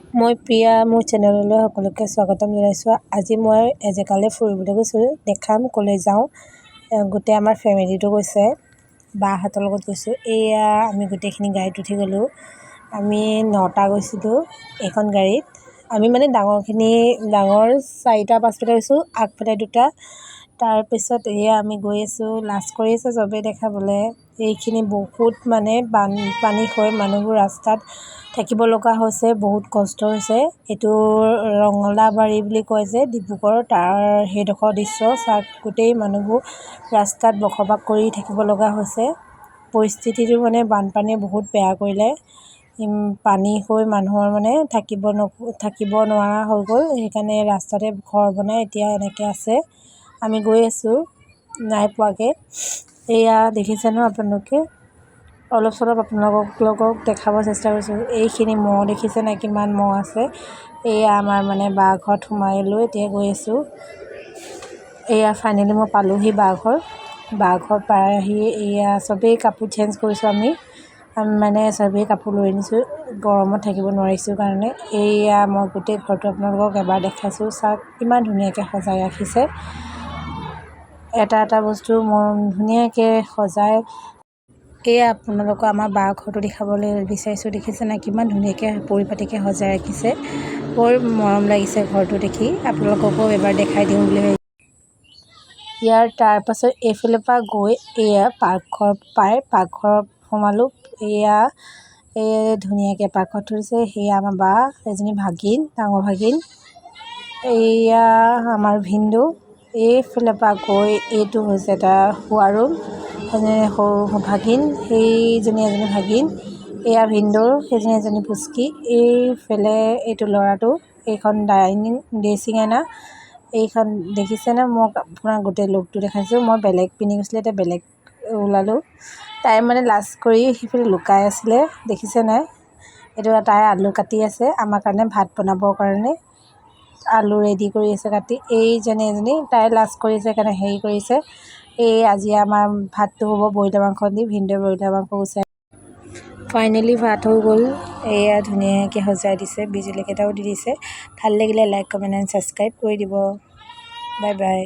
মই প্ৰিয়া মোৰ চেনেললৈ সকলোকে স্বাগতম জনাইছোঁ। আজি মই এজেগালৈ ফুৰিবলৈ গৈছোঁ, দেখাম ক'লৈ যাওঁ। গোটেই আমাৰ ফেমিলিটো গৈছে, বাহঁতৰ লগত গৈছোঁ। এয়া আমি গোটেইখিনি গাড়ীত উঠি গ'লোঁ। আমি 9টা গৈছিলোঁ এইখন গাড়ীত। আমি মানে ডাঙৰ 4টা-5টা গৈছোঁ, আগফালে 2টা। তাৰপিছত এয়া আমি গৈ আছোঁ, লাজ কৰি আছে চবেই দেখাবলৈ। এইখিনি বহুত মানে বানপানী হৈ মানুহবোৰ ৰাস্তাত থাকিব লগা হৈছে, বহুত কষ্ট হৈছে। এইটো ৰঙলাবাৰী বুলি কয় যে ডিব্ৰুগড়, তাৰ সেইডোখৰ দৃশ্য চাওক। গোটেই মানুহবোৰ ৰাস্তাত বসবাস কৰি থাকিব লগা হৈছে। পৰিস্থিতিটো মানে বানপানীয়ে বহুত বেয়া কৰিলে। পানী হৈ মানুহৰ মানে থাকিব নোৱাৰা হৈ গ'ল। সেইকাৰণে ৰাস্তাতে ঘৰ বনাই এতিয়া এনেকৈ আছে। আমি গৈ আছোঁ, নাই পোৱাগৈ। এয়া দেখিছে ন আপোনালোকে, অলপ চলপ আপোনালোকক দেখাব চেষ্টা কৰিছোঁ। এইখিনি মহ দেখিছে নাই, কিমান মহ আছে। এয়া আমাৰ মানে বা ঘৰত সোমাই লৈ এতিয়া গৈ আছোঁ। এয়া ফাইনেলি মই পালোঁহি বা ঘৰ পাই আহি এয়া চবেই কাপোৰ চেঞ্জ কৰিছোঁ। আমি মানে চবেই কাপোৰ লৈ আনিছোঁ, গৰমত থাকিব নোৱাৰিছোঁ কাৰণে। এয়া মই গোটেই ঘৰটো আপোনালোকক এবাৰ দেখাইছোঁ, চাওক কিমান ধুনীয়াকৈ সজাই ৰাখিছে। এটা বস্তু ধুনীয়াকৈ সজাই। এয়া আপোনালোকক আমাৰ বা ঘৰটো দেখাবলৈ বিচাৰিছোঁ। দেখিছে নাই কিমান ধুনীয়াকৈ পৰিপাটিকৈ সজাই ৰাখিছে। বৰ মৰম লাগিছে ঘৰটো দেখি, আপোনালোককো এবাৰ দেখাই দিওঁ বুলি ভাবিছোঁ। ইয়াৰ তাৰপাছত এইফালৰ পৰা গৈ এয়া পাকঘৰত সোমালোঁ। এয়া ধুনীয়াকৈ পাকঘৰত থৈছে। সেয়া আমাৰ বা এজনী ভাগিন, ডাঙৰ ভাগিন। এয়া আমাৰ ভিনদেউ। এইফালৰ পৰা গৈ এইটো হৈছে এটা শোৱা ৰুম, সৰু ভাগিন, সেইজনী এজনী ভাগিন। এয়া ভিনদেউৰ, সেইজনী এজনী পুচকি। এইফালে এইটো ল'ৰাটো। এইখন ড্ৰেছিং আইনা। এইখন দেখিছেনে, মই আপোনাক গোটেই লুকটো দেখাইছোঁ। মই বেলেগ পিন্ধি গৈছিলোঁ, এতিয়া বেলেগ ওলালোঁ। তাই মানে লাজ কৰি সেইফালে লুকাই আছিলে, দেখিছে নাই। এইটো তাই আলু কাটি আছে আমাৰ কাৰণে, ভাত বনাবৰ কাৰণে আলু ৰেডি কৰি আছে কাটি। এজনী তাই লাজ কৰিছে কাৰণে হেৰি কৰিছে। আজি আমাৰ ভাতটো হ'ব ব্ৰইলাৰ মাংস দি, ভিনদেউৱে ব্ৰইলাৰ মাংস গুচাই। ফাইনেলি ভাত হৈ গ'ল। এয়া ধুনীয়াকৈ সজাই দিছে, বিজুলীকেইটাও দি দিছে। ভাল লাগিলে লাইক, কমেণ্ট এণ্ড ছাবস্ক্ৰাইব কৰি দিব। Bye bye.